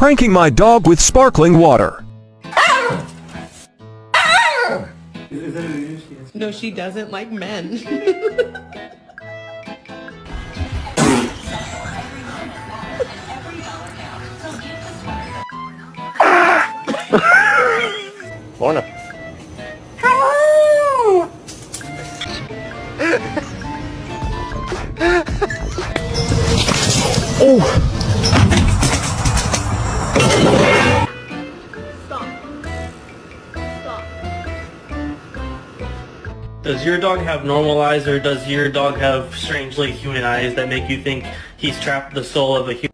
pranking my dog with sparkling water. No, she doesn't like men. Lorna. Oh! Does your dog have normal eyes, or does your dog have strangely human eyes that make you think he's trapped the soul of a human?